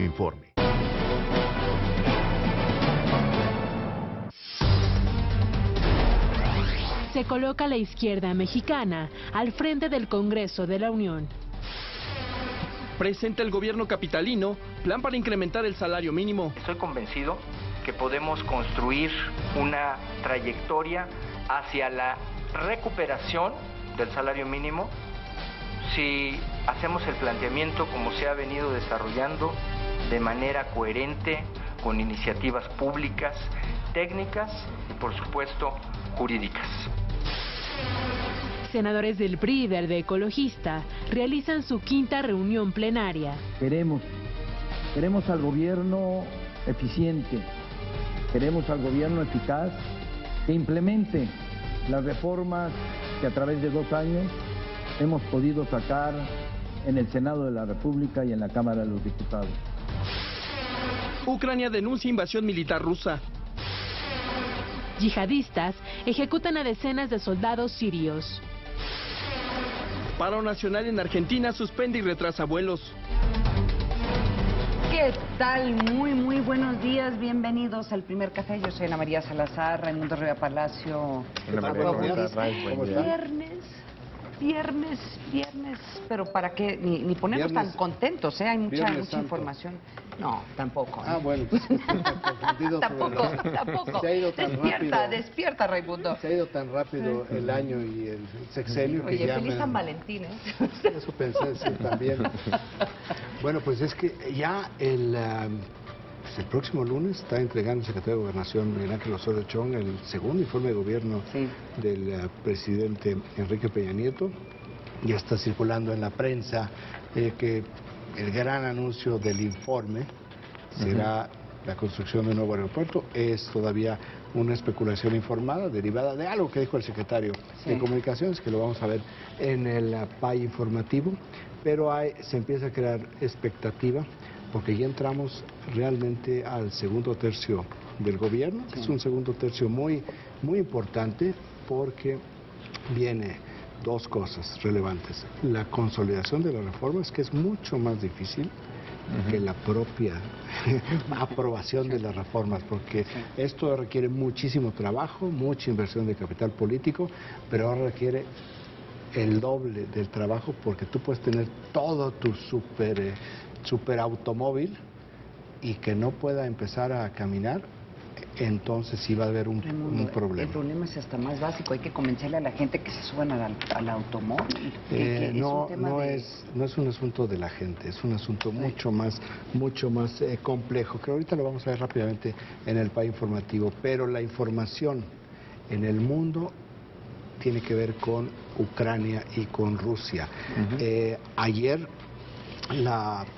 Informe. Se coloca la izquierda mexicana al frente del Congreso de la Unión. Presenta el gobierno capitalino plan para incrementar el salario mínimo. Estoy convencido que podemos construir una trayectoria hacia la recuperación del salario mínimo si hacemos el planteamiento como se ha venido desarrollando de manera coherente, con iniciativas públicas, técnicas y por supuesto jurídicas. Senadores del PRI y Verde Ecologista realizan su quinta reunión plenaria. Queremos al gobierno eficiente, queremos al gobierno eficaz que implemente las reformas que a través de 2 años hemos podido sacar en el Senado de la República y en la Cámara de los Diputados. Ucrania denuncia invasión militar rusa. Yihadistas ejecutan a decenas de soldados sirios. Paro nacional en Argentina suspende y retrasa vuelos. ¿Qué tal? Muy buenos días, bienvenidos al Primer Café. Yo soy Ana María Salazar, Raimundo Rivera Palacio. Viernes, pero para qué, ni ponernos tan contentos, ¿eh? Hay mucha información. No, tampoco. Ah, bueno, pues, tampoco. Se ha ido tan Despierta, Raimundo. Se ha ido tan rápido el año y el sexenio que Oye, ya feliz San Valentín, ¿eh? Eso pensé sí, también. Bueno, pues es que ya el próximo lunes está entregando el secretario de Gobernación, Miguel Ángel Osorio Chong, el segundo informe de gobierno del presidente Enrique Peña Nieto. Ya está circulando en la prensa que el gran anuncio del informe será la construcción de un nuevo aeropuerto. Es todavía una especulación informada derivada de algo que dijo el secretario de Comunicaciones, que lo vamos a ver en el PAI informativo, pero se empieza a crear expectativa porque ya entramos realmente al segundo tercio del gobierno, que es un segundo tercio muy importante porque viene 2 cosas relevantes. La consolidación de las reformas, que es mucho más difícil que la propia aprobación de las reformas, porque esto requiere muchísimo trabajo, mucha inversión de capital político, pero ahora requiere el doble del trabajo porque tú puedes tener todo tu super automóvil y que no pueda empezar a caminar, entonces sí va a haber un problema. El problema es hasta más básico, hay que convencerle a la gente que se suban al automóvil. No es un asunto de la gente, es un asunto mucho más complejo, que ahorita lo vamos a ver rápidamente en el PAI informativo, pero la información en el mundo tiene que ver con Ucrania y con Rusia. Ayer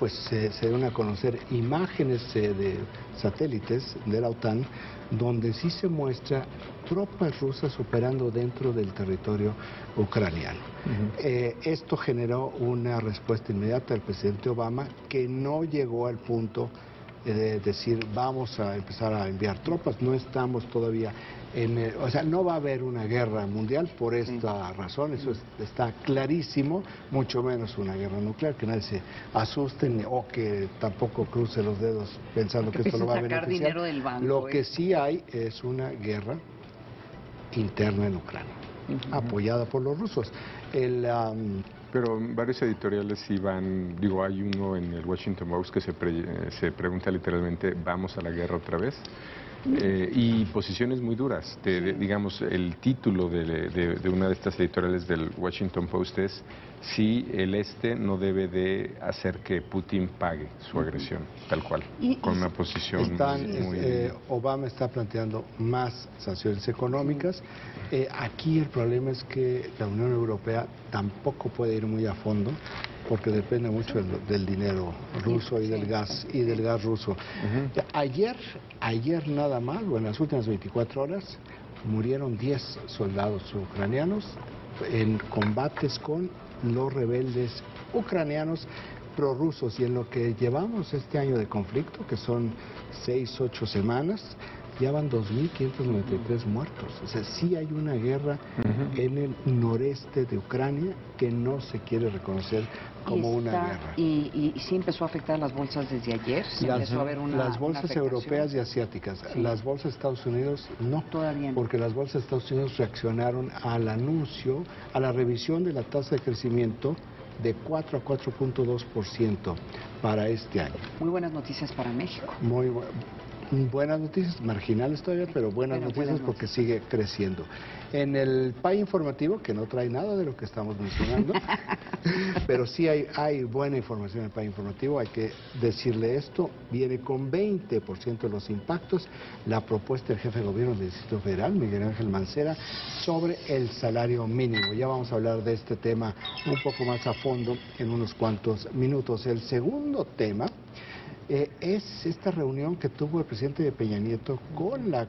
se dieron a conocer imágenes de satélites de la OTAN donde sí se muestra tropas rusas operando dentro del territorio ucraniano. Esto generó una respuesta inmediata del presidente Obama, que no llegó al punto de decir vamos a empezar a enviar tropas. No estamos todavía no va a haber una guerra mundial por esta razón, eso está clarísimo, mucho menos una guerra nuclear, que nadie se asuste o que tampoco cruce los dedos pensando que esto lo va a beneficiar. Lo que sí hay es una guerra interna en Ucrania, apoyada por los rusos. Pero varios editoriales sí van, hay uno en el Washington Post que se pregunta literalmente, ¿vamos a la guerra otra vez? Y posiciones muy duras. Digamos, el título de una de estas editoriales del Washington Post es si el este no debe de hacer que Putin pague su agresión, tal cual, con una posición muy... Obama está planteando más sanciones económicas. Aquí el problema es que la Unión Europea tampoco puede ir muy a fondo, porque depende mucho del dinero ruso y del gas ruso. Ayer nada más, o en las últimas 24 horas, murieron 10 soldados ucranianos en combates con los rebeldes ucranianos prorrusos, y en lo que llevamos este año de conflicto, que son 6-8 semanas, ya van 2.593 muertos. O sea, sí hay una guerra en el noreste de Ucrania que no se quiere reconocer como una guerra. Y sí empezó a afectar a las bolsas desde ayer. ¿Sí empezó a haber las bolsas una europeas y asiáticas. Sí. Las bolsas de Estados Unidos no. Todavía no. Porque las bolsas de Estados Unidos reaccionaron al anuncio, a la revisión de la tasa de crecimiento de 4 a 4.2% para este año. Muy buenas noticias para México. Muy buenas noticias, marginales todavía, pero buenas noticias porque sigue creciendo. En el PAI informativo, que no trae nada de lo que estamos mencionando, pero sí hay buena información en el PAI informativo, hay que decirle esto, viene con 20% de los impactos la propuesta del jefe de gobierno del Distrito Federal, Miguel Ángel Mancera, sobre el salario mínimo. Ya vamos a hablar de este tema un poco más a fondo en unos cuantos minutos. El segundo tema es esta reunión que tuvo el presidente de Peña Nieto con la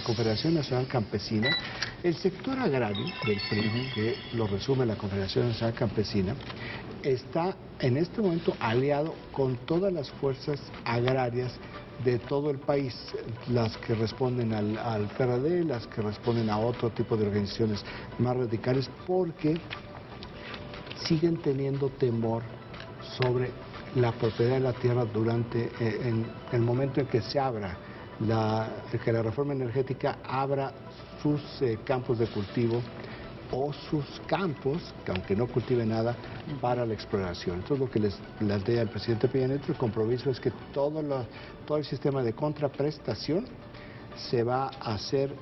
Confederación Nacional Campesina. El sector agrario del PRI, que lo resume la Confederación Nacional Campesina, está en este momento aliado con todas las fuerzas agrarias de todo el país, las que responden al PRD, las que responden a otro tipo de organizaciones más radicales, porque siguen teniendo temor sobre la propiedad de la tierra durante en el momento en que se abra, que la reforma energética abra sus campos de cultivo o sus campos, que aunque no cultive nada, para la exploración. Entonces lo que les plantea el presidente Peña Nieto, el compromiso es que todo el sistema de contraprestación se va a hacer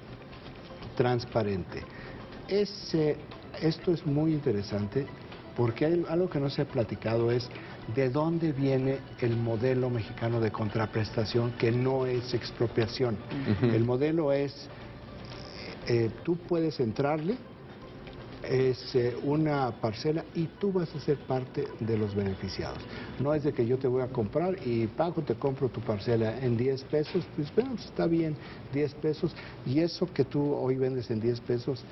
transparente. Esto es muy interesante porque hay algo que no se ha platicado, es de dónde viene el modelo mexicano de contraprestación, que no es expropiación. El modelo es, tú puedes entrarle, es una parcela y tú vas a ser parte de los beneficiados. No es de que yo te voy a comprar y te compro tu parcela en 10 pesos, pues bueno, está bien, 10 pesos, y eso que tú hoy vendes en 10 pesos,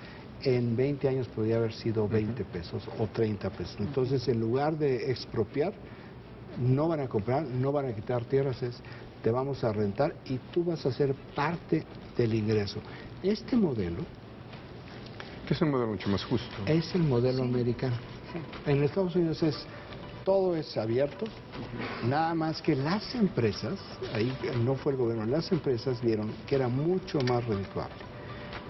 en 20 años podría haber sido 20 pesos o 30 pesos. Entonces, en lugar de expropiar, no van a comprar, no van a quitar tierras, te vamos a rentar y tú vas a ser parte del ingreso. Este modelo es un modelo mucho más justo. Es el modelo americano. Sí. En Estados Unidos todo es abierto, nada más que las empresas, ahí no fue el gobierno, las empresas vieron que era mucho más redituable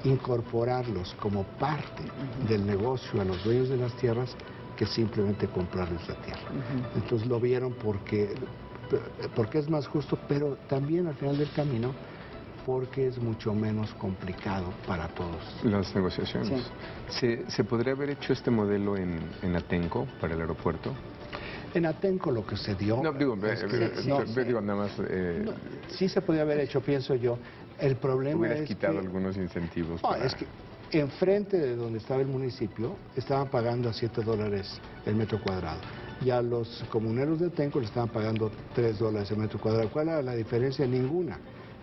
incorporarlos como parte del negocio a los dueños de las tierras que simplemente comprarles la tierra. Entonces lo vieron porque es más justo, pero también al final del camino porque es mucho menos complicado para todos. Las negociaciones. Sí. ¿Se podría haber hecho este modelo en Atenco para el aeropuerto? En Atenco lo que se dio... No, digo, digo nada más... sí se podría haber hecho, pienso yo. El problema hubieras quitado algunos incentivos. No, es que enfrente de donde estaba el municipio estaban pagando a $7 el metro cuadrado. Y a los comuneros de Atenco le estaban pagando $3 el metro cuadrado. ¿Cuál era la diferencia? Ninguna.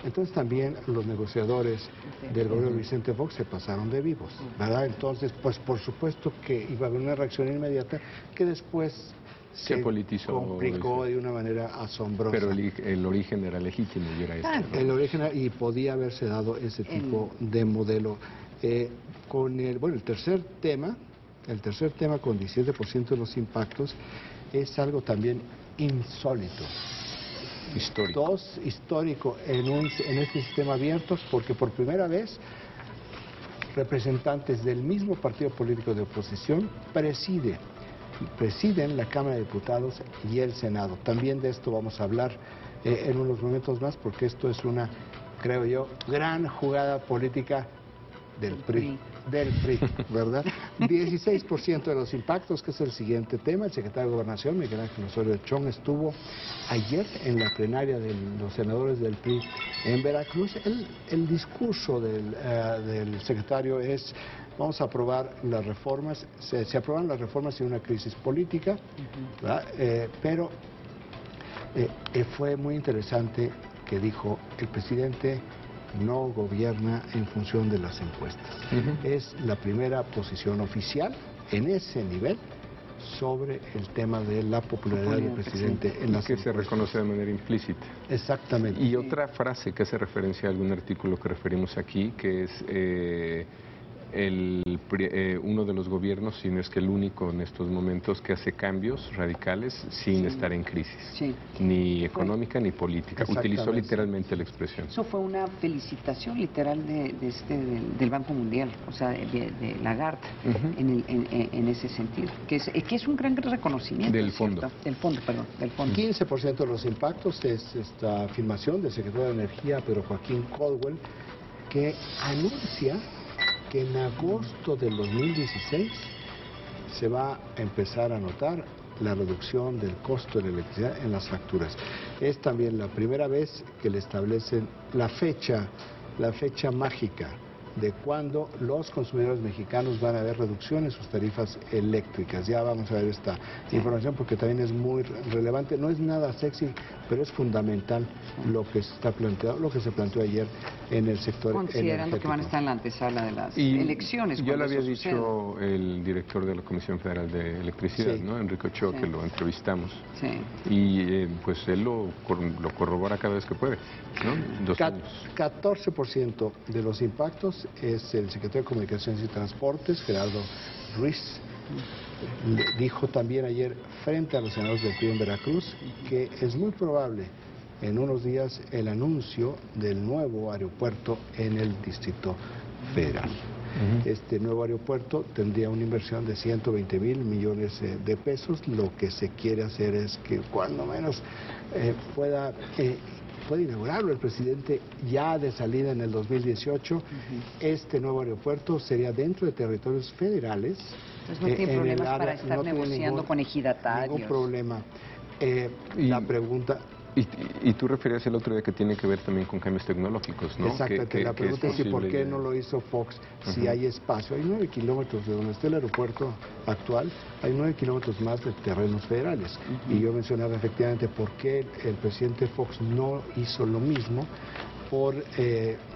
Entonces también los negociadores del gobierno de Vicente Fox se pasaron de vivos, ¿verdad? Entonces, pues por supuesto que iba a haber una reacción inmediata que después se politizó, complicó de una manera asombrosa. Pero el origen era legítimo y era este, ¿no? El origen, y podía haberse dado ese tipo de modelo. Con el tercer tema con 17% de los impactos es algo también insólito. Histórico en este sistema abierto, porque por primera vez representantes del mismo partido político de oposición presiden la Cámara de Diputados y el Senado. También de esto vamos a hablar en unos momentos más, porque esto es una, creo yo, gran jugada política del PRI, ¿verdad? 16% de los impactos, que es el siguiente tema. El secretario de Gobernación, Miguel Ángel Osorio Chong, estuvo ayer en la plenaria de los senadores del PRI en Veracruz. El discurso del secretario es: vamos a aprobar las reformas, se aprueban las reformas en una crisis política, ¿verdad? Pero fue muy interesante que dijo: el presidente no gobierna en función de las encuestas. Es la primera posición oficial en ese nivel sobre el tema de la popularidad del presidente en las que se encuestas. reconoce de manera implícita. Exactamente. Y otra frase que hace referencia a algún artículo que referimos aquí, que es uno de los gobiernos, si no es que el único en estos momentos, que hace cambios radicales sin estar en crisis, ni económica ni política. Utilizó literalmente la expresión. Eso fue una felicitación literal del Banco Mundial, o sea, de Lagarde, en ese sentido, que es un gran reconocimiento. Del fondo. Del fondo, perdón, del fondo. 15% de los impactos es esta afirmación del secretario de Energía, Pedro Joaquín Caldwell, que anuncia que en agosto del 2016 se va a empezar a notar la reducción del costo de la electricidad en las facturas. Es también la primera vez que le establecen la fecha mágica de cuándo los consumidores mexicanos van a ver reducción en sus tarifas eléctricas. Ya vamos a ver esta información porque también es muy relevante. No es nada sexy, pero es fundamental lo que se está planteado, lo que se planteó ayer en el sector considerando que van a estar en la antesala de las elecciones. Ya lo había dicho el director de la Comisión Federal de Electricidad, ¿no? Enrique Ochoa, que lo entrevistamos. Y pues él lo corrobora cada vez que puede, ¿no? 2 años. 14% de los impactos es el secretario de Comunicaciones y Transportes, Gerardo Ruiz. Dijo también ayer frente a los senadores del PRI en Veracruz que es muy probable en unos días el anuncio del nuevo aeropuerto en el Distrito Federal. Este nuevo aeropuerto tendría una inversión de 120 mil millones de pesos. Lo que se quiere hacer es que cuando menos puede inaugurarlo el presidente ya de salida en el 2018. Este nuevo aeropuerto sería dentro de territorios federales. Pues no tiene problemas para estar negociando con ejidatarios. Ningún problema. La pregunta... Y tú referías el otro día que tiene que ver también con cambios tecnológicos, ¿no? Exactamente, la pregunta es por qué no lo hizo Fox si hay espacio. Hay 9 kilómetros de donde está el aeropuerto actual, hay 9 kilómetros más de terrenos federales. Y yo mencionaba efectivamente por qué el presidente Fox no hizo lo mismo por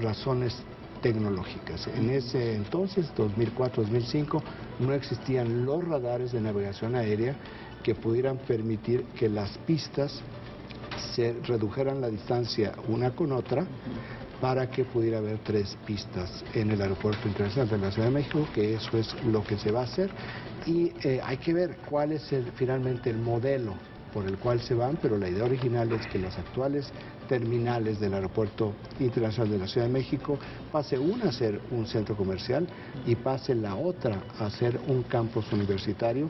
razones tecnológicas. En ese entonces, 2004-2005, no existían los radares de navegación aérea que pudieran permitir que las pistas se redujeran la distancia una con otra para que pudiera haber 3 pistas en el Aeropuerto Internacional de la Ciudad de México, que eso es lo que se va a hacer. Y hay que ver cuál es finalmente el modelo por el cual se van, pero la idea original es que las actuales terminales del Aeropuerto Internacional de la Ciudad de México pase una a ser un centro comercial y pase la otra a ser un campus universitario,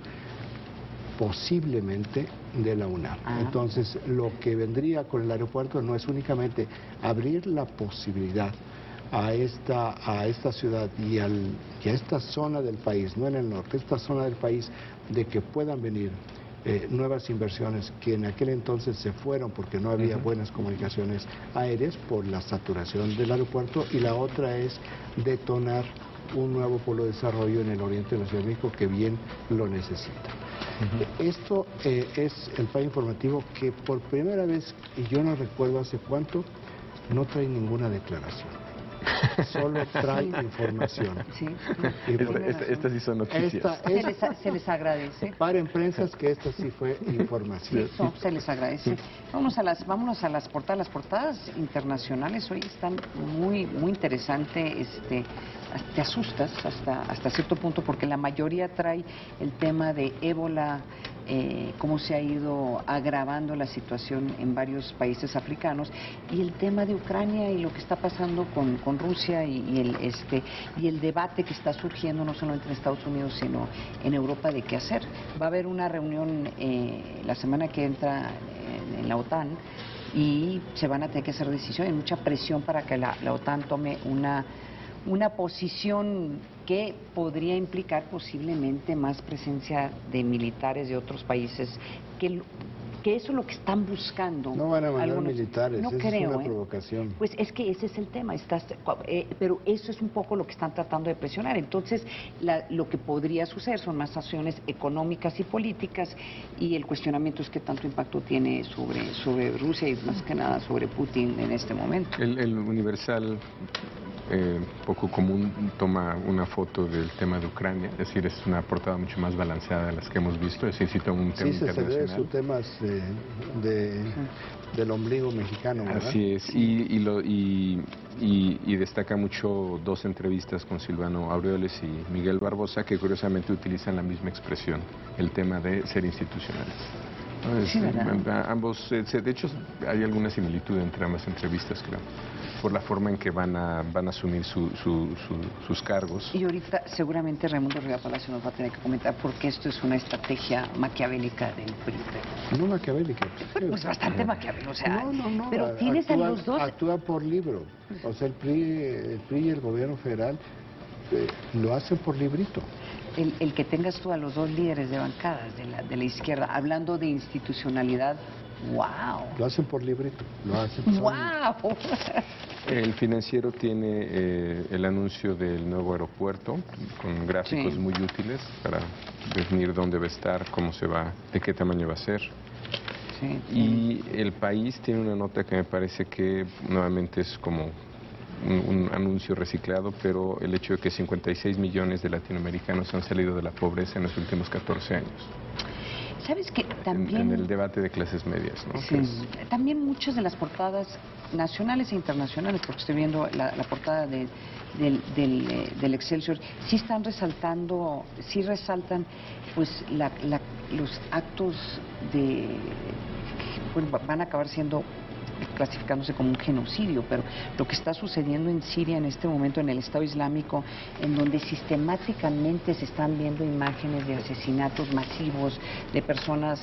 posiblemente de la UNAM. Entonces, lo que vendría con el aeropuerto no es únicamente abrir la posibilidad a esta ciudad y a esta zona del país, no en el norte, esta zona del país, de que puedan venir nuevas inversiones que en aquel entonces se fueron porque no había buenas comunicaciones aéreas por la saturación del aeropuerto, y la otra es detonar un nuevo polo de desarrollo en el oriente de la Ciudad de México que bien lo necesita. Esto es el PAE informativo que por primera vez, y yo no recuerdo hace cuánto, no trae ninguna declaración. Solo trae información. Estas sí son noticias. Se les agradece. Paren prensas que esta sí fue información. Eso se les agradece. Vámonos a las portadas. Las portadas internacionales hoy están muy interesantes. Te asustas hasta cierto punto porque la mayoría trae el tema de ébola, cómo se ha ido agravando la situación en varios países africanos, y el tema de Ucrania y lo que está pasando con Rusia y el debate que está surgiendo no solamente en Estados Unidos sino en Europa de qué hacer. Va a haber una reunión la semana que entra en la OTAN y se van a tener que hacer decisiones. Hay mucha presión para que la OTAN tome una posición que podría implicar posiblemente más presencia de militares de otros países, que eso es lo que están buscando. No van a mandar militares, no eso creo, es una provocación. Pues es que ese es el tema, pero eso es un poco lo que están tratando de presionar. Entonces, lo que podría suceder son más acciones económicas y políticas, y el cuestionamiento es qué tanto impacto tiene sobre Rusia y más que nada sobre Putin en este momento. El Universal poco común, toma una foto del tema de Ucrania, es decir, es una portada mucho más balanceada de las que hemos visto, es decir, sí toma un tema Sí, se ve internacional. sus temas del ombligo mexicano, ¿verdad? Así es, y destaca mucho dos entrevistas con Silvano Aureoles y Miguel Barbosa, que curiosamente utilizan la misma expresión, el tema de ser institucionales. ¿No? Sí, ¿verdad? Ambos, de hecho, hay alguna similitud entre ambas entrevistas, creo, por la forma en que van a asumir sus cargos. Y ahorita seguramente Raimundo Riva Palacio nos va a tener que comentar porque esto es una estrategia maquiavélica del PRI. No maquiavélica. Pues bastante maquiavélica, o sea, No. pero tienes a los dos... Actúa por libro. O sea, el PRI y el gobierno federal lo hacen por librito. El que tengas tú a los dos líderes de bancadas de la izquierda hablando de institucionalidad, ¡wow! Lo hacen por librito. Lo hacen por ¡Wow! El Financiero tiene el anuncio del nuevo aeropuerto con gráficos Sí. muy útiles para definir dónde va a estar, cómo se va, de qué tamaño va a ser. Sí. Y El País tiene una nota que me parece que nuevamente es como un anuncio reciclado, pero el hecho de que 56 millones de latinoamericanos han salido de la pobreza en los últimos 14 años. ¿Sabes que también... En el debate de clases medias, ¿no? Sí, Que es- también muchas de las portadas nacionales e internacionales, porque estoy viendo la portada del Excelsior, sí están resaltando, sí resaltan pues los actos de... Bueno, van a acabar siendo clasificándose como un genocidio, pero lo que está sucediendo en Siria en este momento, en el Estado Islámico, en donde sistemáticamente se están viendo imágenes de asesinatos masivos de personas,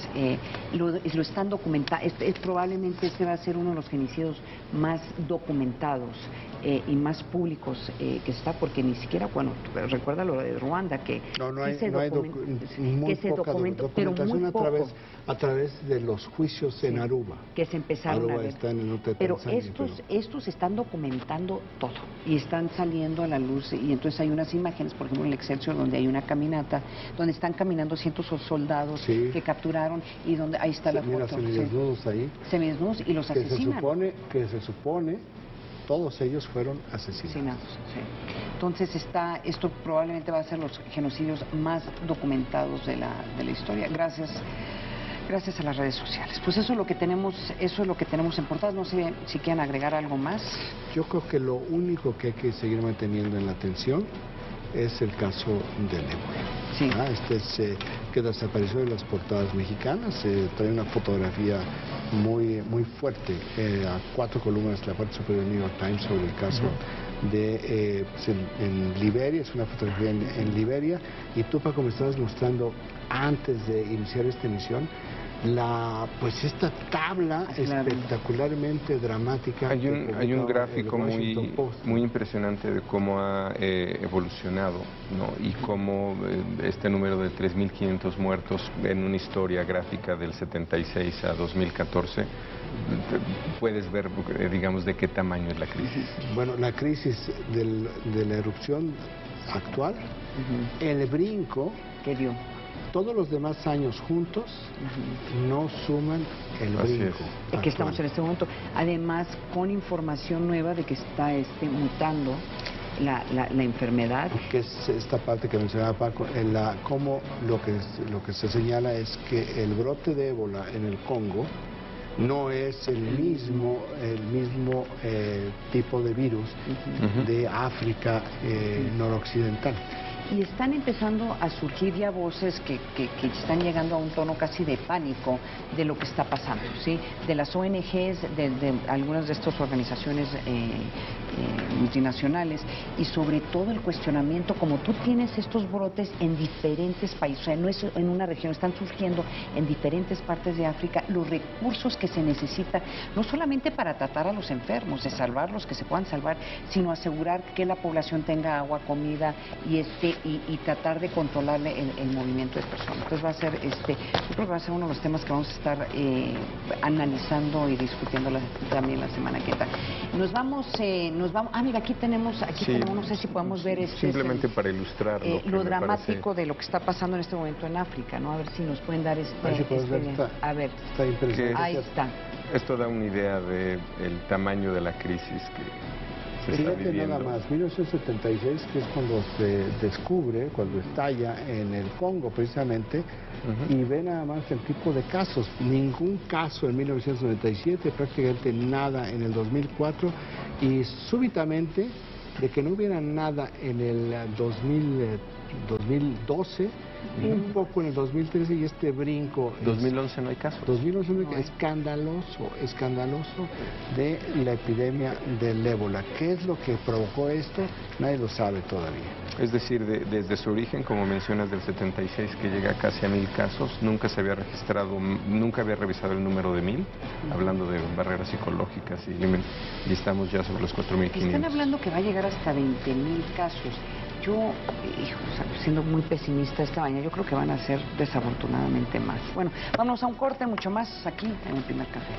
lo están documentando, probablemente este va a ser uno de los genocidios más documentados y más públicos que está, porque ni siquiera, bueno, recuerda lo de Ruanda, que No sí hay, se no hay que se documentó, pero muy documentación poco, a través de los juicios en Aruba. que se empezaron Aruba a ver. está en el norte de Pero Tanzania, estos están documentando todo y están saliendo a la luz, y entonces hay unas imágenes, por ejemplo en el Excelsior, donde hay una caminata, donde están caminando cientos de soldados Sí. que capturaron, y donde ahí está la Mira, foto. semidesnudos ahí. Semidesnudos, y los Que se asesinan. supone todos ellos fueron asesinados. Asesinados, sí. Entonces esto probablemente va a ser los genocidios más documentados de la historia. Gracias a las redes sociales. Pues eso es lo que tenemos en portadas. No sé si quieren agregar algo más. Yo creo que lo único que hay que seguir manteniendo en la atención es el caso del ébola. Sí. Que desapareció de las portadas mexicanas. Trae una fotografía muy fuerte, a 4 columnas, la parte superior del New York Times, sobre el caso de en Liberia. Es una fotografía en Liberia. Y tú, Paco, me estabas mostrando antes de iniciar esta emisión esta tabla Claro. espectacularmente dramática. Hay que un publicó gráfico el Washington Post. muy impresionante de cómo ha evolucionado, ¿no? Y cómo este número de 3.500 muertos en una historia gráfica del 76 a 2014, puedes ver, digamos, de qué tamaño es la crisis. Bueno, la crisis de la erupción actual, el brinco, ¿Qué dio? todos los demás años juntos no suman el Así brinco. Es que estamos en actual. este momento, además con información nueva de que está mutando la enfermedad. Que es esta parte que mencionaba Paco, cómo lo que se señala es que el brote de ébola en el Congo no es el mismo tipo de virus de África noroccidental. Y están empezando a surgir ya voces que están llegando a un tono casi de pánico de lo que está pasando, ¿sí? De las ONGs, de algunas de estas organizaciones multinacionales, y sobre todo el cuestionamiento, como tú tienes estos brotes en diferentes países, o sea, no es en una región, están surgiendo en diferentes partes de África, los recursos que se necesita, no solamente para tratar a los enfermos, de salvar los que se puedan salvar, sino asegurar que la población tenga agua, comida y tratar de controlar el movimiento de personas. Entonces va a ser, yo creo que va a ser uno de los temas que vamos a estar analizando y discutiendo también la semana que entra. Nos vamos, mira, aquí tenemos, no sé si podemos ver simplemente para ilustrar lo dramático de lo que está pasando en este momento en África, ¿no? A ver si nos pueden dar a ver, Está impresionante. ahí está. Esto da una idea del tamaño de la crisis que se está Fíjate viviendo. nada más, 1976, que es cuando se descubre, cuando estalla en el Congo precisamente, y ve nada más el tipo de casos. Ningún caso en 1997, prácticamente nada en el 2004, y súbitamente, de que no hubiera nada en el 2012, un poco en el 2013 y este brinco. 2011 no hay casos. 2011 escandaloso de la epidemia del ébola. ¿Qué es lo que provocó esto? Nadie lo sabe todavía. Es decir, desde su origen, como mencionas, del 76, que llega casi a 1000 casos, nunca se había registrado, nunca había revisado el número de 1000, hablando de barreras psicológicas, y estamos ya sobre los 4500. Están hablando que va a llegar hasta 20,000 casos. Yo, siendo muy pesimista esta mañana, yo creo que van a ser desafortunadamente más. Bueno, vamos a un corte, mucho más aquí en El Primer Café.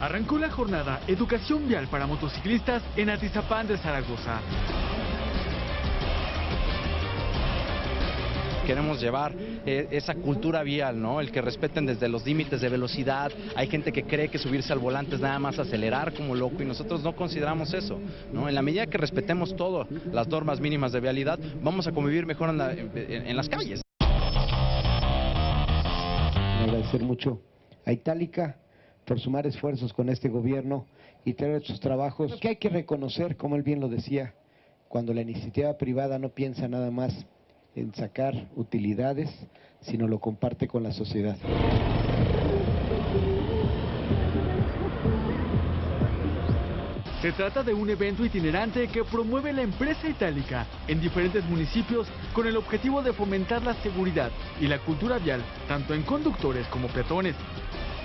Arrancó la jornada Educación Vial para Motociclistas en Atizapán de Zaragoza. Queremos llevar esa cultura vial, ¿no? El que respeten desde los límites de velocidad. Hay gente que cree que subirse al volante es nada más acelerar como loco, y nosotros no consideramos eso, ¿no? En la medida que respetemos todas las normas mínimas de vialidad, vamos a convivir mejor en las calles. Agradecer mucho a Itálica por sumar esfuerzos con este gobierno y traer sus trabajos. Lo que hay que reconocer, como él bien lo decía, cuando la iniciativa privada no piensa nada más en sacar utilidades, sino lo comparte con la sociedad. Se trata de un evento itinerante que promueve la empresa Itálica en diferentes municipios con el objetivo de fomentar la seguridad y la cultura vial, tanto en conductores como peatones.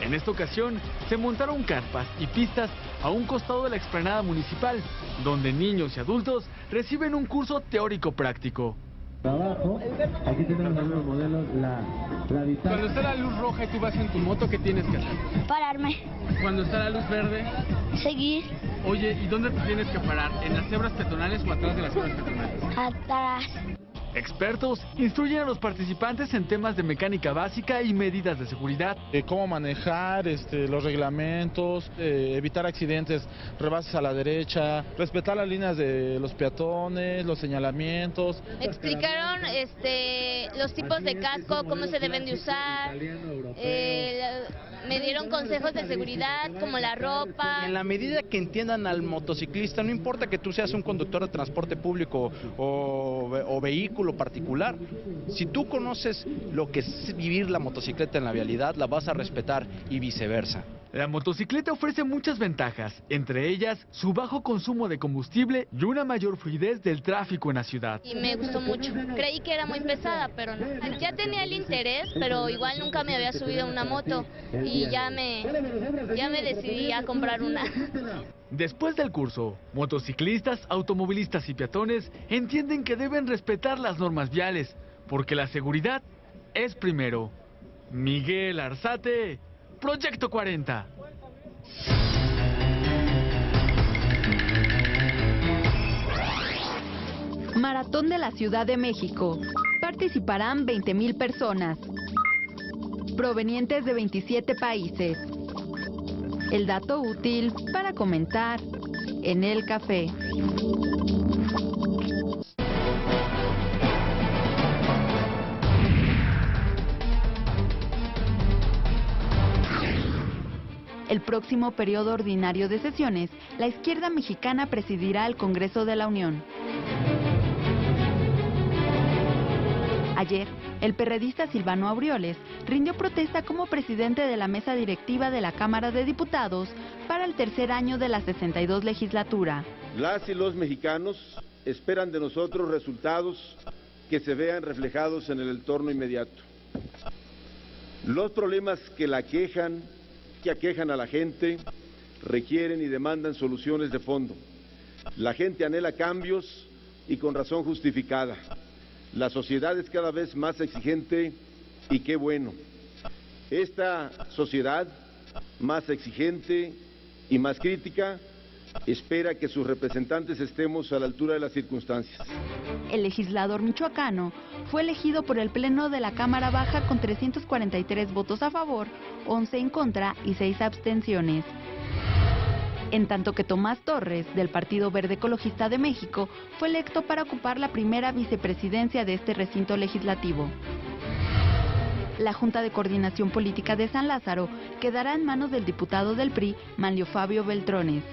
En esta ocasión, se montaron carpas y pistas a un costado de la explanada municipal, donde niños y adultos reciben un curso teórico práctico. Abajo, aquí tenemos algunos modelos, la distancia. Cuando está la luz roja y tú vas en tu moto, ¿qué tienes que hacer? Pararme, Cuando está la luz verde, seguir oye, ¿y dónde te tienes que parar? ¿En las cebras peatonales o atrás de las cebras peatonales? atrás. Expertos instruyen a los participantes en temas de mecánica básica y medidas de seguridad. Cómo manejar, los reglamentos, evitar accidentes, rebases a la derecha, respetar las líneas de los peatones, los señalamientos. Explicaron los tipos de casco, cómo se deben de usar, me dieron consejos de seguridad como la ropa. En la medida que entiendan al motociclista, no importa que tú seas un conductor de transporte público o vehículo particular, si tú conoces lo que es vivir la motocicleta en la vialidad, la vas a respetar y viceversa. La motocicleta ofrece muchas ventajas, entre ellas su bajo consumo de combustible y una mayor fluidez del tráfico en la ciudad. Y me gustó mucho. Creí que era muy pesada, pero no. Ya tenía el interés, pero igual nunca me había subido a una moto y ya me decidí a comprar una. Después del curso, motociclistas, automovilistas y peatones entienden que deben respetar las normas viales, porque la seguridad es primero. Miguel Arzate, Proyecto 40. Maratón de la Ciudad de México. Participarán 20,000 personas, provenientes de 27 países. El dato útil para comentar en el café. El próximo periodo ordinario de sesiones, la izquierda mexicana presidirá el Congreso de la Unión. Ayer, el perredista Silvano Aureoles rindió protesta como presidente de la mesa directiva de la Cámara de Diputados para el tercer año de la 62 legislatura. Las y los mexicanos esperan de nosotros resultados que se vean reflejados en el entorno inmediato. Los problemas que aquejan a la gente requieren y demandan soluciones de fondo. La gente anhela cambios y con razón justificada. La sociedad es cada vez más exigente y qué bueno. Esta sociedad más exigente y más crítica espera que sus representantes estemos a la altura de las circunstancias. El legislador michoacano fue elegido por el Pleno de la Cámara Baja con 343 votos a favor, 11 en contra y 6 abstenciones. En tanto que Tomás Torres, del Partido Verde Ecologista de México, fue electo para ocupar la primera vicepresidencia de este recinto legislativo. La Junta de Coordinación Política de San Lázaro quedará en manos del diputado del PRI, Manlio Fabio Beltrones.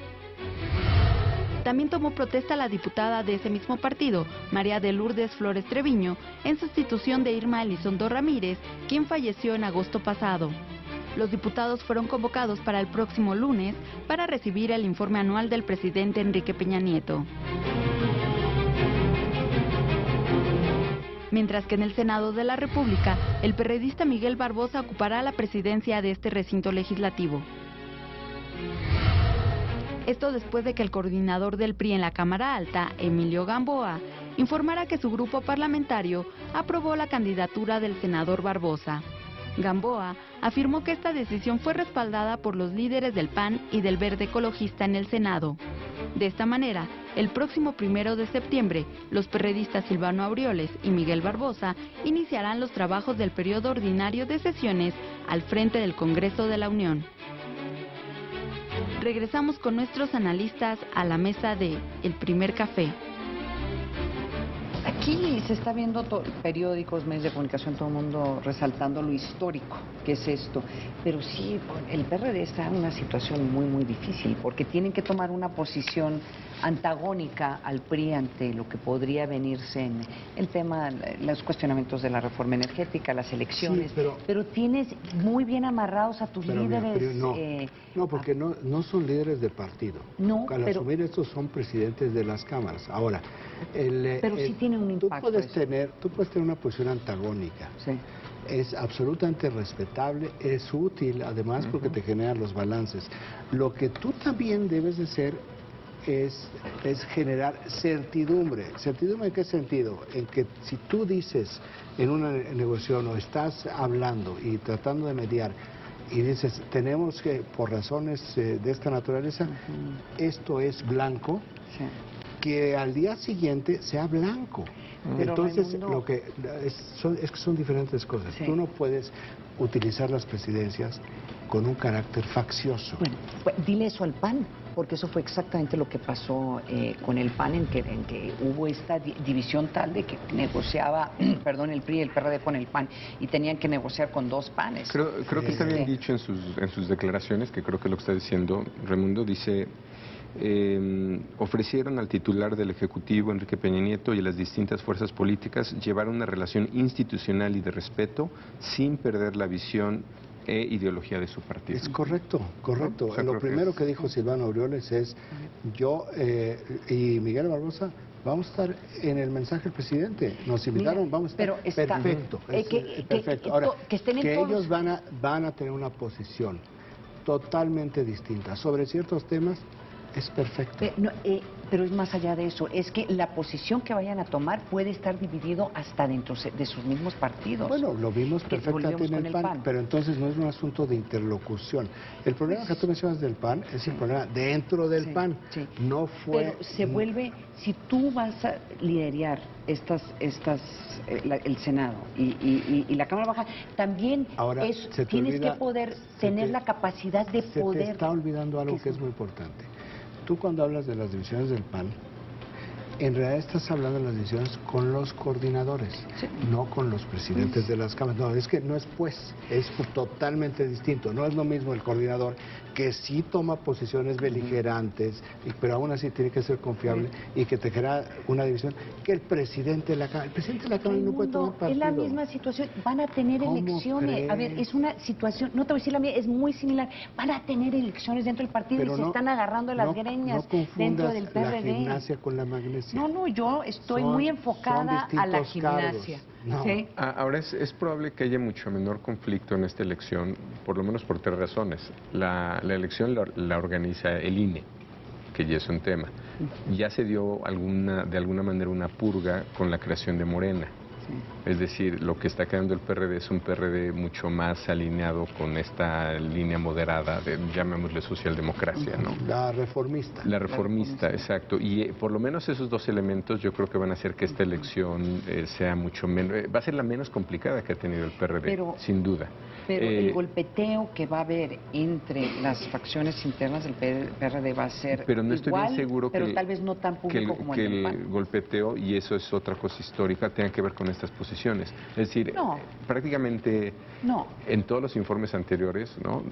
También tomó protesta la diputada de ese mismo partido, María de Lourdes Flores Treviño, en sustitución de Irma Elizondo Ramírez, quien falleció en agosto pasado. Los diputados fueron convocados para el próximo lunes para recibir el informe anual del presidente Enrique Peña Nieto. Mientras que en el Senado de la República, el perredista Miguel Barbosa ocupará la presidencia de este recinto legislativo. Esto después de que el coordinador del PRI en la Cámara Alta, Emilio Gamboa, informara que su grupo parlamentario aprobó la candidatura del senador Barbosa. Gamboa afirmó que esta decisión fue respaldada por los líderes del PAN y del Verde Ecologista en el Senado. De esta manera, el próximo 1 de septiembre, los perredistas Silvano Aureoles y Miguel Barbosa iniciarán los trabajos del periodo ordinario de sesiones al frente del Congreso de la Unión. Regresamos con nuestros analistas a la mesa de El Primer Café. Aquí se está viendo periódicos, medios de comunicación, todo el mundo resaltando lo histórico que es esto. Pero sí, el PRD está en una situación muy difícil porque tienen que tomar una posición antagónica al PRI ante lo que podría venirse en el tema, los cuestionamientos de la reforma energética, las elecciones. Sí, pero tienes muy bien amarrados a tus líderes. No, porque no son líderes de partido. No, al asumir estos son presidentes de las cámaras. Ahora, sí tiene un impacto. Tú puedes tener una posición antagónica. Sí. Es absolutamente respetable, es útil además porque te generan los balances. Lo que tú también debes de hacer es generar certidumbre. ¿Certidumbre en qué sentido? En que si tú dices en una negociación o estás hablando y tratando de mediar y dices, tenemos que, por razones de esta naturaleza, esto es blanco, que al día siguiente sea blanco. Pero entonces, Raimundo, lo que es que son diferentes cosas. Tú no puedes utilizar las presidencias con un carácter faccioso. Bueno, pues, dile eso al PAN, porque eso fue exactamente lo que pasó con el PAN, en que hubo esta división tal de que negociaba, el PRI y el PRD con el PAN, y tenían que negociar con dos PANes. Creo que está bien dicho en sus declaraciones, que creo que lo que está diciendo Raimundo, dice... ofrecieron al titular del Ejecutivo, Enrique Peña Nieto, y a las distintas fuerzas políticas llevar una relación institucional y de respeto sin perder la visión e ideología de su partido. Es correcto. ¿No? O sea, Lo primero que dijo Silvano Aureoles es, yo y Miguel Barbosa vamos a estar en el mensaje del presidente. Nos invitaron, vamos a estar. Perfecto. Perfecto. Ahora, que ellos van a tener una posición totalmente distinta sobre ciertos temas. Es perfecto. Pero es más allá de eso, es que la posición que vayan a tomar puede estar dividido hasta dentro de sus mismos partidos. Bueno, lo vimos perfectamente en el PAN, pero entonces no es un asunto de interlocución. El problema que tú mencionas del PAN es el problema dentro del PAN. No fue... Pero se vuelve, si tú vas a liderar el Senado y la Cámara Baja, también tienes que poder tener la capacidad de poder... Se te está olvidando algo que es muy importante. Tú cuando hablas de las divisiones del PAN, en realidad estás hablando de las divisiones con los coordinadores, no con los presidentes de las cámaras. No, es que no es es totalmente distinto. No es lo mismo el coordinador que sí toma posiciones beligerantes, pero aún así tiene que ser confiable y que te genera una división, que el presidente de la Cámara. El presidente de la Cámara no puede tomar partido. Es la misma situación, van a tener elecciones. ¿Crees? A ver, es una situación, no te voy a decir la mía, es muy similar. Van a tener elecciones dentro del partido y se están agarrando las greñas dentro del PRD. La gimnasia con la magnesia. No, yo estoy muy enfocada a la gimnasia. No. ¿Sí? Ahora es probable que haya mucho menor conflicto en esta elección, por lo menos por tres razones. La elección la organiza el INE, que ya es un tema. Ya se dio de alguna manera una purga con la creación de Morena. Es decir, lo que está quedando el PRD es un PRD mucho más alineado con esta línea moderada de, llamémosle, socialdemocracia, ¿no? La reformista. La reformista, exacto. Y por lo menos esos dos elementos yo creo que van a hacer que esta elección sea mucho menos, va a ser la menos complicada que ha tenido el PRD, sin duda. Pero el golpeteo que va a haber entre las facciones internas del PRD va a ser pero no estoy igual, bien seguro pero que tal vez no tan público como el del PAN. el golpeteo, y eso es otra cosa histórica, tenga que ver con estas posiciones. Es decir, prácticamente en todos los informes anteriores, ¿no?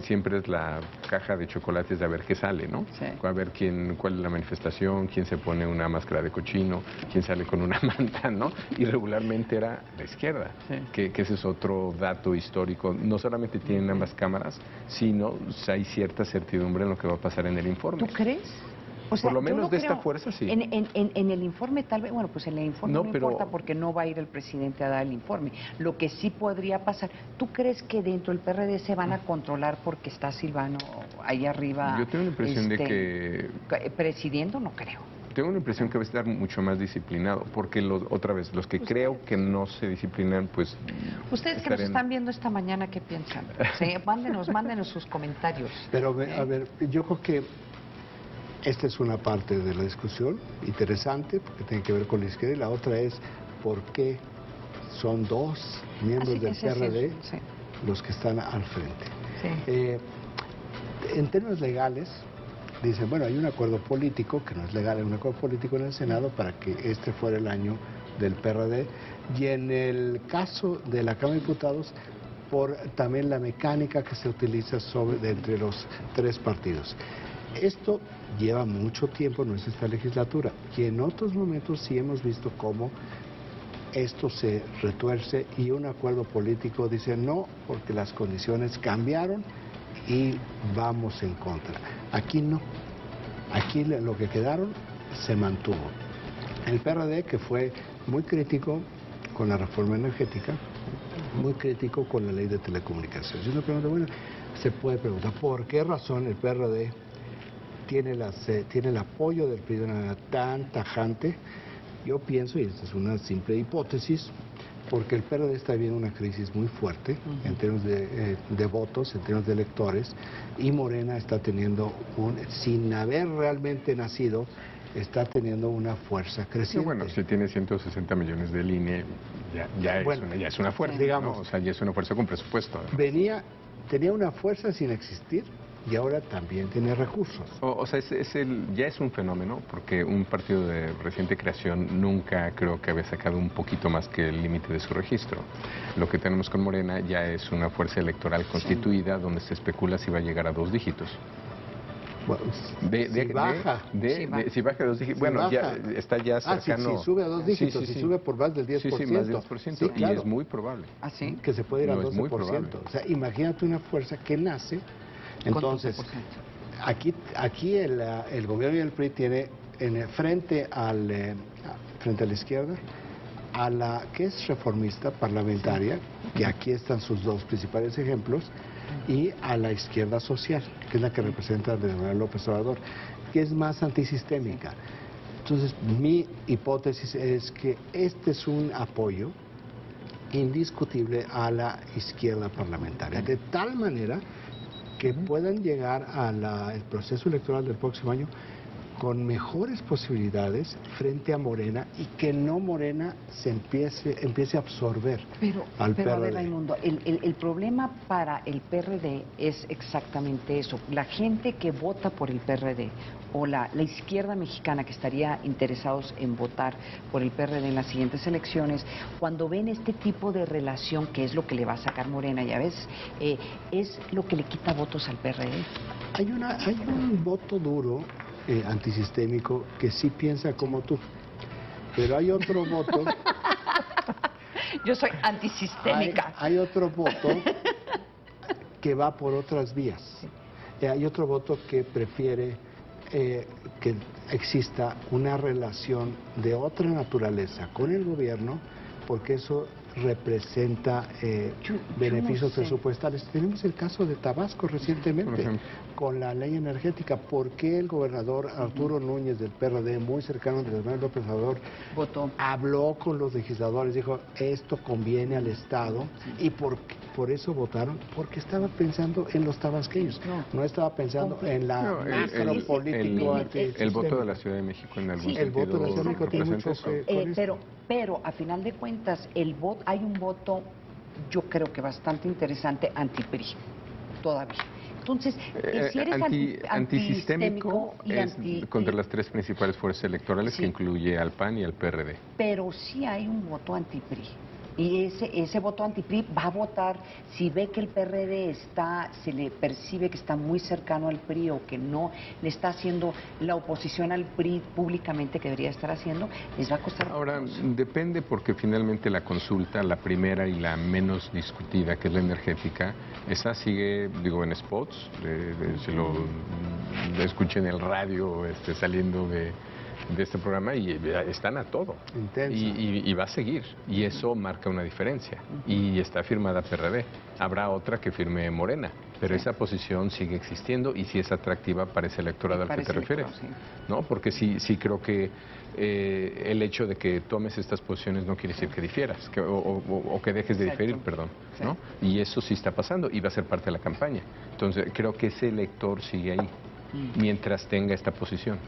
Siempre es la caja de chocolates de a ver qué sale, ¿no? Sí. A ver cuál es la manifestación, quién se pone una máscara de cochino, quién sale con una manta, ¿no? Y regularmente era la izquierda, que ese es otro dato histórico. No solamente tienen ambas cámaras, sino hay cierta certidumbre en lo que va a pasar en el informe. ¿Tú crees? O sea, por lo menos no de esta creo, fuerza, sí. En el informe tal vez, bueno, pues en el informe no pero, importa porque no va a ir el presidente a dar el informe. Lo que sí podría pasar, ¿tú crees que dentro del PRD se van a controlar porque está Silvano ahí arriba? Yo tengo la impresión de que... ¿Presidiendo? No creo. Tengo la impresión que va a estar mucho más disciplinado, porque otra vez, los que creo que no se disciplinan, pues... Ustedes que nos están viendo esta mañana, ¿qué piensan? Sí, mándenos sus comentarios. Pero, a ver, yo creo que esta es una parte de la discusión interesante, porque tiene que ver con la izquierda, y la otra es por qué son dos miembros del PRD los que están al frente. En términos legales, dicen, bueno, hay un acuerdo político, que no es legal, hay un acuerdo político en el Senado para que este fuera el año del PRD, y en el caso de la Cámara de Diputados, por también la mecánica que se utiliza entre los tres partidos. Esto lleva mucho tiempo, no es esta legislatura, y en otros momentos sí hemos visto cómo esto se retuerce y un acuerdo político dice no, porque las condiciones cambiaron y vamos en contra. Aquí no. Aquí lo que quedaron se mantuvo. El PRD, que fue muy crítico con la reforma energética, muy crítico con la ley de telecomunicaciones. Y una pregunta, bueno, se puede preguntar, ¿por qué razón el PRD tiene el apoyo del PRI de una manera tan tajante? Yo pienso, y esta es una simple hipótesis, porque el PRD está viviendo una crisis muy fuerte en términos de votos, en términos de electores, y Morena está teniendo, sin haber realmente nacido, está teniendo una fuerza creciente. Bueno, si tiene 160 millones de INE, ya es una fuerza, digamos, ¿no? O sea, ya es una fuerza con presupuesto. Tenía una fuerza sin existir, y ahora también tiene recursos. O sea, ya es un fenómeno, porque un partido de reciente creación nunca creo que había sacado un poquito más que el límite de su registro. Lo que tenemos con Morena ya es una fuerza electoral constituida, donde se especula si va a llegar a 2 dígitos. Bueno, si baja de 2 dígitos, bueno, ya está ya cercano. Si sube a 2 dígitos, si sube por más del 10%. Sí, más del 10%, claro. Y es muy probable. Que se puede ir al 12%. O sea, imagínate una fuerza que nace. Entonces, aquí el gobierno y el PRI tiene frente a la izquierda a la que es reformista parlamentaria, que aquí están sus dos principales ejemplos, y a la izquierda social, que es la que representa a Manuel López Obrador, que es más antisistémica. Entonces, mi hipótesis es que este es un apoyo indiscutible a la izquierda parlamentaria, de tal manera que puedan llegar al proceso electoral del próximo año con mejores posibilidades frente a Morena, y que no Morena se empiece a absorber al PRD. Pero a ver, Raimundo, el problema para el PRD es exactamente eso. La gente que vota por el PRD o la izquierda mexicana que estaría interesados en votar por el PRD en las siguientes elecciones, cuando ven este tipo de relación, que es lo que le va a sacar Morena, ya ves, es lo que le quita votos al PRD. Hay un voto duro antisistémico que sí piensa como tú, pero hay otro voto. Yo soy antisistémica. Hay otro voto que va por otras vías. Hay otro voto que prefiere que exista una relación de otra naturaleza con el gobierno, porque eso representa beneficios presupuestales. Tenemos el caso de Tabasco recientemente. con la ley energética. ¿Por qué el gobernador Arturo Núñez del PRD, muy cercano de Andrés Manuel López Obrador, habló con los legisladores, dijo, esto conviene al Estado, y por eso votaron? Porque estaba pensando en los tabasqueños, no estaba pensando en la macropolítico el voto de la Ciudad de México en algún el voto de la Ciudad de México tiene mucho que con eso. Pero a final de cuentas hay un voto, yo creo que bastante interesante, anti-PRI todavía. Entonces, si eres antisistémico y contra las tres principales fuerzas electorales, que incluye al PAN y al PRD. Pero sí hay un voto anti-PRI. Y ese voto anti-PRI va a votar si ve que el PRD se le percibe que está muy cercano al PRI o que no le está haciendo la oposición al PRI públicamente que debería estar haciendo, les va a costar. Ahora, depende, porque finalmente la consulta, la primera y la menos discutida, que es la energética, esa sigue, digo, en spots, se lo escuché en el radio saliendo de este programa, y están a todo. Y va a seguir, y eso marca una diferencia, y está firmada PRD. Habrá otra que firme Morena, pero esa posición sigue existiendo y sí es atractiva para ese electorado al que te refieres, ¿no? Porque sí creo que el hecho de que tomes estas posiciones no quiere decir que difieras, o que dejes de diferir, perdón, ¿no? Y eso sí está pasando y va a ser parte de la campaña. Entonces creo que ese elector sigue ahí mientras tenga esta posición.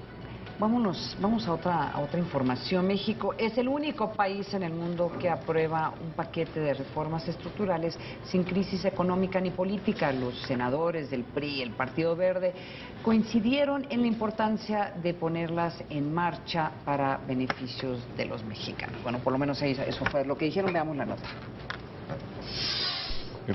Vamos a otra información. México es el único país en el mundo que aprueba un paquete de reformas estructurales sin crisis económica ni política. Los senadores del PRI y el Partido Verde coincidieron en la importancia de ponerlas en marcha para beneficios de los mexicanos. Bueno, por lo menos eso fue lo que dijeron. Veamos la nota.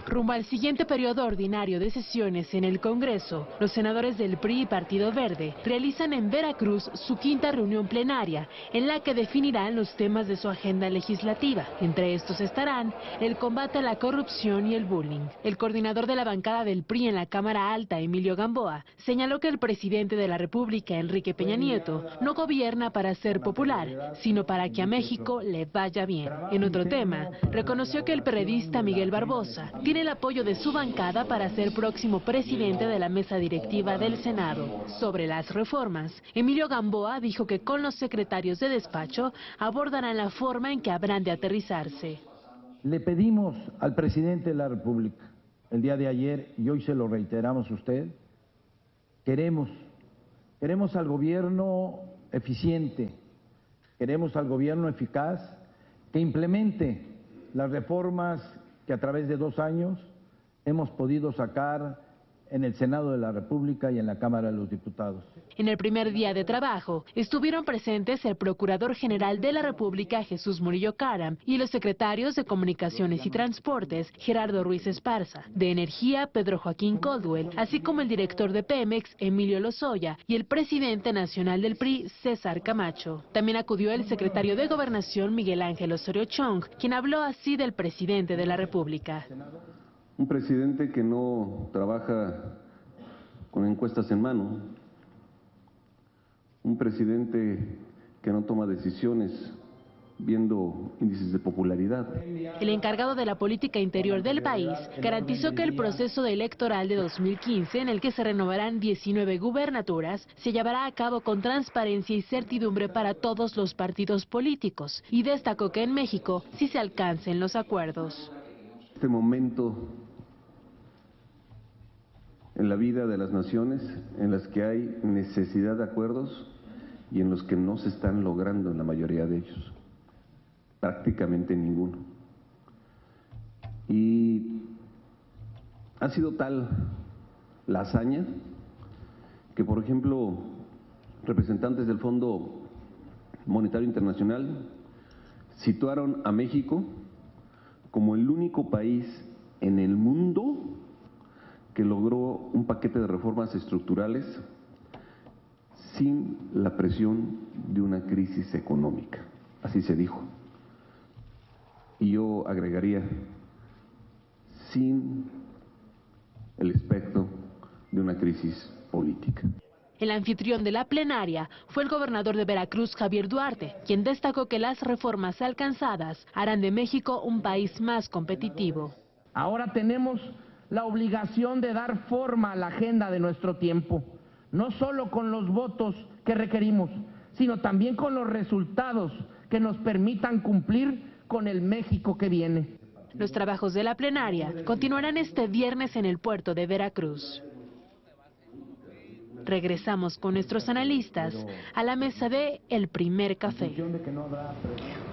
Rumbo al siguiente periodo ordinario de sesiones en el Congreso, los senadores del PRI y Partido Verde realizan en Veracruz su quinta reunión plenaria, en la que definirán los temas de su agenda legislativa. Entre estos estarán el combate a la corrupción y el bullying. El coordinador de la bancada del PRI en la Cámara Alta, Emilio Gamboa, señaló que el presidente de la República, Enrique Peña Nieto, no gobierna para ser popular, sino para que a México le vaya bien. En otro tema, reconoció que el perredista Miguel Barbosa tiene el apoyo de su bancada para ser próximo presidente de la mesa directiva del Senado. Sobre las reformas, Emilio Gamboa dijo que con los secretarios de despacho abordarán la forma en que habrán de aterrizarse. Le pedimos al presidente de la República el día de ayer, y hoy se lo reiteramos a usted, queremos al gobierno eficiente, queremos al gobierno eficaz que implemente las reformas que a través de 2 años hemos podido sacar en el Senado de la República y en la Cámara de los Diputados. En el primer día de trabajo estuvieron presentes el Procurador General de la República, Jesús Murillo Caram, y los secretarios de Comunicaciones y Transportes, Gerardo Ruiz Esparza, de Energía, Pedro Joaquín Caldwell, así como el director de Pemex, Emilio Lozoya, y el presidente nacional del PRI, César Camacho. También acudió el secretario de Gobernación, Miguel Ángel Osorio Chong, quien habló así del presidente de la República. Un presidente que no trabaja con encuestas en mano, un presidente que no toma decisiones viendo índices de popularidad. El encargado de la política interior del país garantizó que el proceso electoral de 2015, en el que se renovarán 19 gubernaturas, se llevará a cabo con transparencia y certidumbre para todos los partidos políticos, y destacó que en México sí se alcancen los acuerdos. Este momento en la vida de las naciones en las que hay necesidad de acuerdos y en los que no se están logrando en la mayoría de ellos, prácticamente ninguno. Y ha sido tal la hazaña que, por ejemplo, representantes del Fondo Monetario Internacional situaron a México como el único país en el mundo que logró un paquete de reformas estructurales sin la presión de una crisis económica. Así se dijo. Y yo agregaría, sin el espectro de una crisis política. El anfitrión de la plenaria fue el gobernador de Veracruz, Javier Duarte, quien destacó que las reformas alcanzadas harán de México un país más competitivo. Ahora tenemos la obligación de dar forma a la agenda de nuestro tiempo, no solo con los votos que requerimos, sino también con los resultados que nos permitan cumplir con el México que viene. Los trabajos de la plenaria continuarán este viernes en el puerto de Veracruz. Regresamos con nuestros analistas a la mesa de El Primer Café.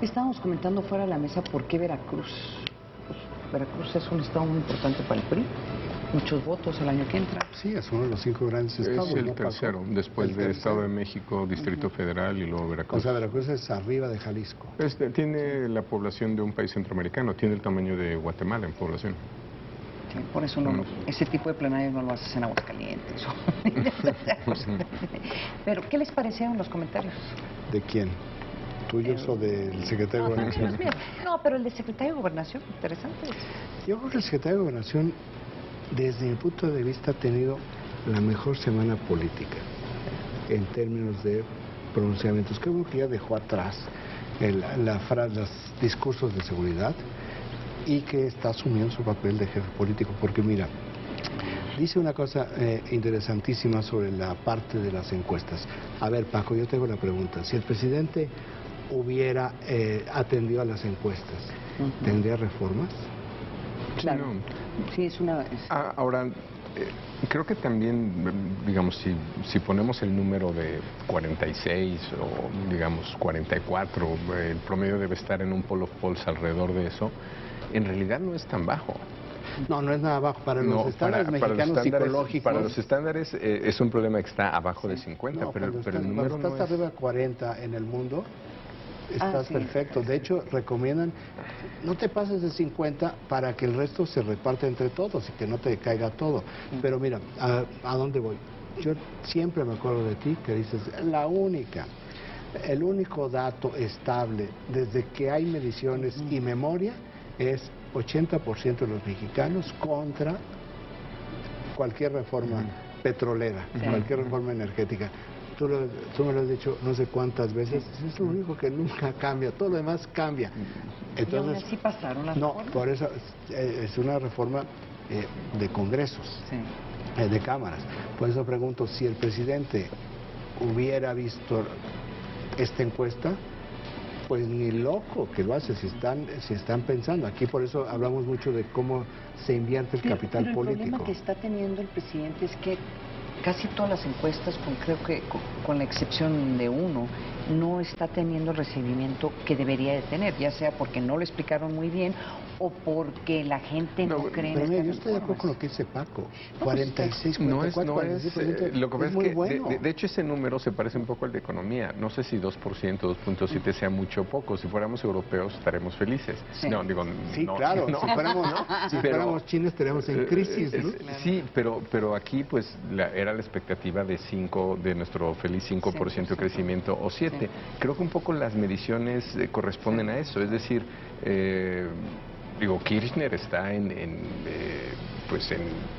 Estábamos comentando fuera de la mesa por qué Veracruz. Pues Veracruz es un estado muy importante para el PRI. Muchos votos el año que entra. Sí, es uno de los 5 grandes estados. Es el tercero, después del Estado de México, Distrito Federal y luego Veracruz. O sea, Veracruz es arriba de Jalisco. Tiene la población de un país centroamericano, tiene el tamaño de Guatemala en población. Sí, por eso ese tipo de plenarios no lo haces en Aguascalientes. Pero, ¿qué les parecieron los comentarios? ¿De quién? ¿Tuyos o del secretario de Gobernación? No, pero el del secretario de Gobernación, interesante. Yo creo que el secretario de Gobernación, desde mi punto de vista, ha tenido la mejor semana política en términos de pronunciamientos. Creo que ya dejó atrás los discursos de seguridad y que está asumiendo su papel de jefe político, porque mira, dice una cosa interesantísima sobre la parte de las encuestas. A ver, Paco, yo tengo la pregunta. Si el presidente hubiera atendido a las encuestas, ¿tendría reformas? Claro. Sí, es una... Ahora, creo que también, digamos, si ponemos el número de 46 o, digamos, 44, el promedio debe estar en un polo false alrededor de eso, en realidad no es tan bajo. No, no es nada bajo. Para los estándares mexicanos psicológicos... Para los estándares es un problema que está abajo de 50, no, pero el número cuando estás arriba de 40 en el mundo, estás perfecto. De hecho, recomiendan, no te pases de 50 para que el resto se reparte entre todos y que no te caiga todo. Pero mira, ¿a dónde voy? Yo siempre me acuerdo de ti que dices, el único dato estable desde que hay mediciones y memoria es 80% de los mexicanos contra cualquier reforma petrolera, cualquier reforma energética. Tú me lo has dicho no sé cuántas veces, es lo único que nunca cambia, todo lo demás cambia. Entonces, y aún así pasaron las reformas. No, por eso es una reforma de congresos, de cámaras. Por eso pregunto, si el presidente hubiera visto esta encuesta, pues ni loco que lo hace, si están pensando. Aquí por eso hablamos mucho de cómo se invierte el capital político. El problema que está teniendo el presidente es que casi todas las encuestas, creo que con la excepción de uno, no está teniendo el recibimiento que debería de tener, ya sea porque no lo explicaron muy bien o porque la gente no cree en estas yo estoy de acuerdo con lo que dice Paco. 46, 44, 46%. Lo que pasa es que, bueno. de hecho, ese número se parece un poco al de economía. No sé si 2%, 2.7 sea mucho o poco. Si fuéramos europeos, estaremos felices. Sí. No, digo, sí, no, claro. no. Si fuéramos chinos, estaríamos en crisis, ¿no? Sí, pero aquí, pues, era la expectativa de nuestro feliz 5% de crecimiento o 7%. Sí. Creo que un poco las mediciones corresponden a eso. Es decir, Kirchner está en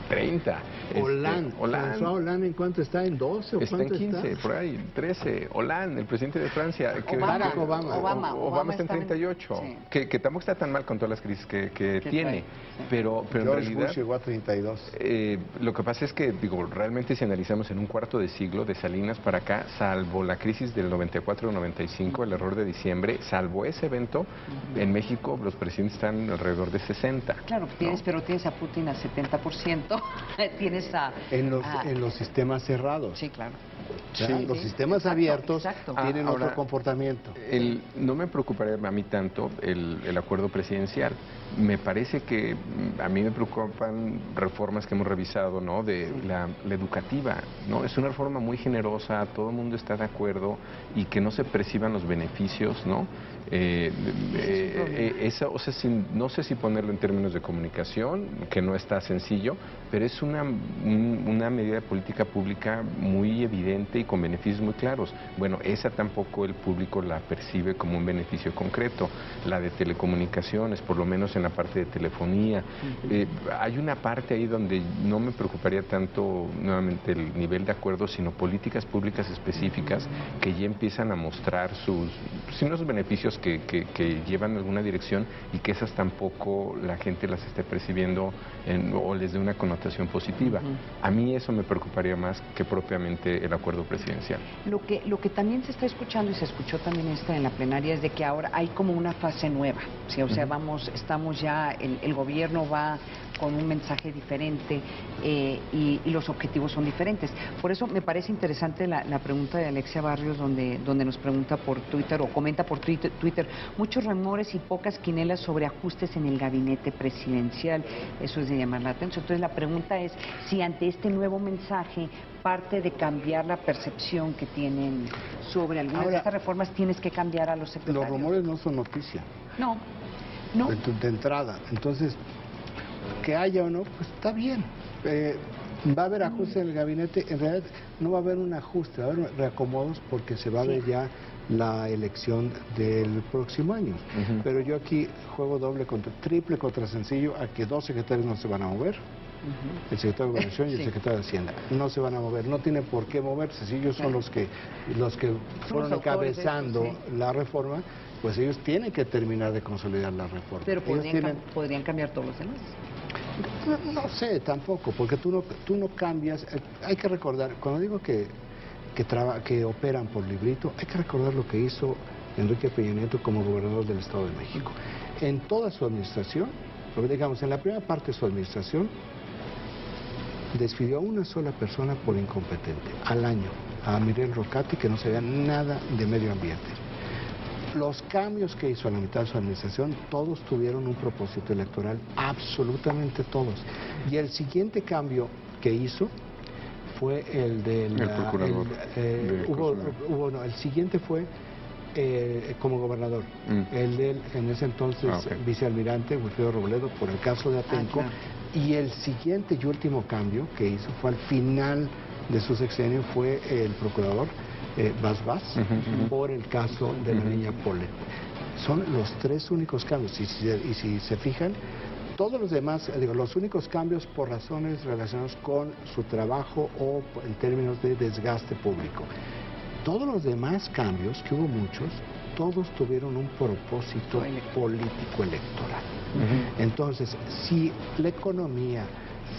30. François Hollande, ¿en cuánto está? ¿En 12 o está cuánto en 15, está? por ahí, 13. Hollande, el presidente de Francia. Obama está en 38. Sí. Que tampoco está tan mal con todas las crisis que tiene. Sí. Pero en realidad... Bush llegó a 32. Lo que pasa es que, realmente si analizamos en un cuarto de siglo, de Salinas para acá, salvo la crisis del 94-95, el error de diciembre, salvo ese evento, en México los presidentes están alrededor de 60. Claro, pero tienes a Putin a 70%, tienes a... En los sistemas cerrados. Sí, claro. Los sistemas abiertos tienen otro comportamiento. No me preocuparía a mí tanto el acuerdo presidencial. Me parece que a mí me preocupan reformas que hemos revisado, ¿no? De la educativa, ¿no? Es una reforma muy generosa, todo el mundo está de acuerdo y que no se perciban los beneficios, ¿no? No sé si ponerlo en términos de comunicación, que no está sencillo, pero es una medida de política pública muy evidente evidente y con beneficios muy claros. Bueno, esa tampoco el público la percibe como un beneficio concreto. La de telecomunicaciones, por lo menos en la parte de telefonía. Hay una parte ahí donde no me preocuparía tanto nuevamente el nivel de acuerdo, sino políticas públicas específicas que ya empiezan a mostrar sus beneficios que llevan alguna dirección y que esas tampoco la gente las esté percibiendo o les dé una connotación positiva. A mí eso me preocuparía más que propiamente el acuerdo presidencial. Lo que también se está escuchando y se escuchó también en la plenaria es de que ahora hay como una fase nueva, ¿sí? O sea, estamos ya, el gobierno va con un mensaje diferente y los objetivos son diferentes. Por eso me parece interesante la pregunta de Alexia Barrios, donde nos pregunta por Twitter o comenta por Twitter, muchos rumores y pocas quinelas sobre ajustes en el gabinete presidencial. Eso es de llamar la atención. Entonces la pregunta es si ante este nuevo mensaje parte de cambiar la percepción que tienen sobre algunas de estas reformas, tienes que cambiar a los secretarios. Los rumores no son noticia. No. De entrada. Entonces, que haya o no, pues está bien. Va a haber ajustes en el gabinete. En realidad no va a haber un ajuste, va a haber reacomodos porque se va a ver ya la elección del próximo año. Pero yo aquí juego triple contra sencillo a que 2 secretarios no se van a mover. El secretario de Gobernación y el secretario de Hacienda no se van a mover, no tienen por qué moverse. Si ellos son los que fueron encabezando la reforma, pues ellos tienen que terminar de consolidar la reforma. Pero podrían cambiar todos los demás. No sé tampoco, porque tú no cambias. Hay que recordar, cuando digo que operan por librito, hay que recordar lo que hizo Enrique Peña Nieto como gobernador del Estado de México. En toda su administración, digamos, en la primera parte de su administración, despidió a una sola persona por incompetente al año, a Miguel Rocati, que no sabía nada de medio ambiente. Los cambios que hizo a la mitad de su administración, todos tuvieron un propósito electoral, absolutamente todos. Y el siguiente cambio que hizo fue el del... El procurador. El siguiente fue como gobernador. El del, en ese entonces, vicealmirante Wilfredo Robledo, por el caso de Atenco. Y el siguiente y último cambio que hizo fue al final de su sexenio, fue el procurador Vaz, por el caso de la niña Pole. Son los 3 únicos cambios. Y si se fijan, todos los demás, los únicos cambios por razones relacionadas con su trabajo o en términos de desgaste público. Todos los demás cambios, que hubo muchos, todos tuvieron un propósito político electoral. Entonces, si la economía,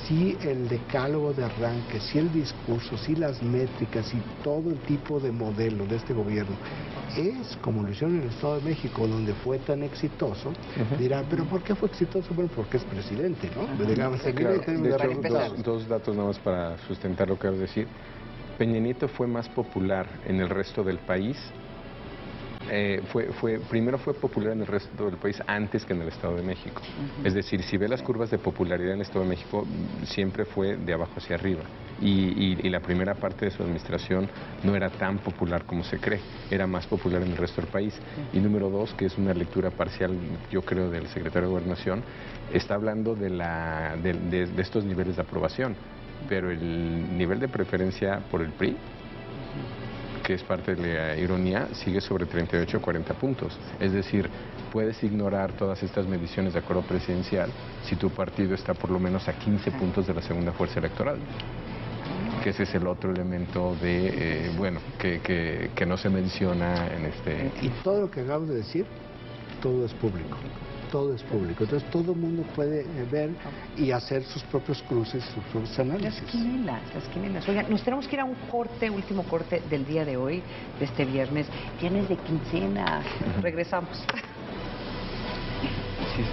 si el decálogo de arranque, si el discurso, si las métricas y todo el tipo de modelo de este gobierno es como lo hicieron en el Estado de México, donde fue tan exitoso, dirán, ¿pero por qué fue exitoso? Bueno, porque es presidente, ¿no? Digamos, de hecho, dos datos nada más para sustentar lo que vas a decir. Peña Nieto fue más popular en el resto del país. Primero fue popular en el resto del país antes que en el Estado de México. Es decir, si ve las curvas de popularidad en el Estado de México, siempre fue de abajo hacia arriba. Y la primera parte de su administración no era tan popular como se cree, era más popular en el resto del país. Y número 2, que es una lectura parcial, yo creo, del secretario de Gobernación, está hablando de estos niveles de aprobación, pero el nivel de preferencia por el PRI, que es parte de la ironía, sigue sobre 38 o 40 puntos. Es decir, puedes ignorar todas estas mediciones de acuerdo presidencial si tu partido está por lo menos a 15 puntos de la segunda fuerza electoral. Que ese es el otro elemento de, que no se menciona en este... Y todo lo que acabamos de decir, todo es público. Todo es público. Entonces todo el mundo puede ver y hacer sus propios cruces, sus propios análisis. Las quinelas. Oigan, nos tenemos que ir a un último corte del día de hoy, de este viernes de quincena. Regresamos. Sí,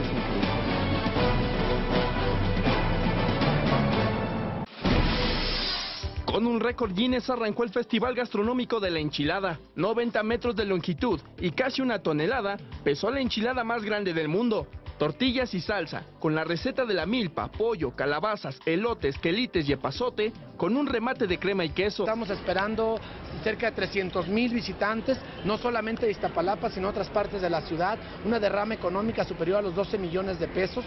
Con un récord Guinness arrancó el Festival Gastronómico de la Enchilada. 90 metros de longitud y casi 1 tonelada pesó la enchilada más grande del mundo. Tortillas y salsa, con la receta de la milpa, pollo, calabazas, elotes, quelites y epazote, con un remate de crema y queso. Estamos esperando cerca de 300,000 visitantes, no solamente de Iztapalapa, sino otras partes de la ciudad, una derrama económica superior a los 12 millones de pesos.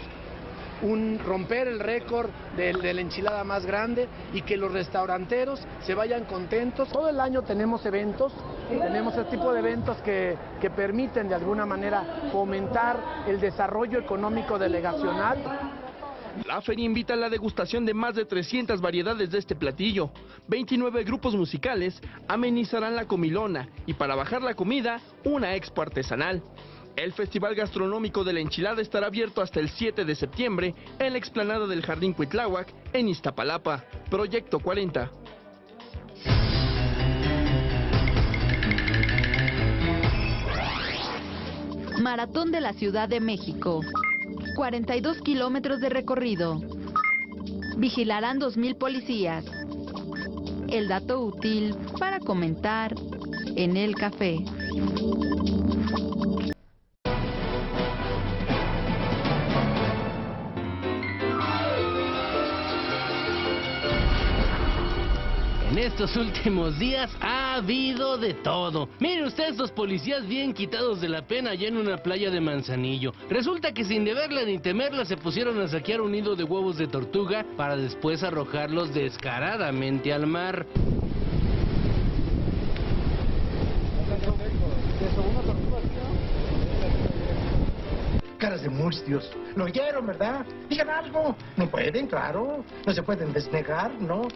romper el récord de la enchilada más grande y que los restauranteros se vayan contentos. Todo el año tenemos eventos, tenemos este tipo de eventos que permiten de alguna manera fomentar el desarrollo económico delegacional. La feria invita a la degustación de más de 300 variedades de este platillo. 29 grupos musicales amenizarán la comilona y para bajar la comida, una expo artesanal. El Festival Gastronómico de la Enchilada estará abierto hasta el 7 de septiembre en la explanada del Jardín Cuitláhuac en Iztapalapa. Proyecto 40. Maratón de la Ciudad de México. 42 kilómetros de recorrido. Vigilarán 2,000 policías. El dato útil para comentar en el café. En estos últimos días ha habido de todo. Miren ustedes, los policías bien quitados de la pena allá en una playa de Manzanillo. Resulta que sin deberla ni temerla se pusieron a saquear un nido de huevos de tortuga para después arrojarlos descaradamente al mar. Caras de murcios. ¿Lo oyeron, verdad? Digan algo. No pueden, claro. No se pueden desnegar, ¿no?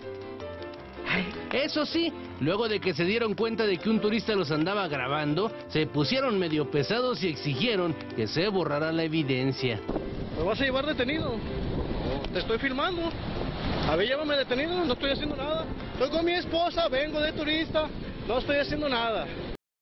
Eso sí, luego de que se dieron cuenta de que un turista los andaba grabando, se pusieron medio pesados y exigieron que se borrara la evidencia. ¿Me vas a llevar detenido? Te estoy filmando. A ver, llévame detenido, no estoy haciendo nada. Estoy con mi esposa, vengo de turista, no estoy haciendo nada.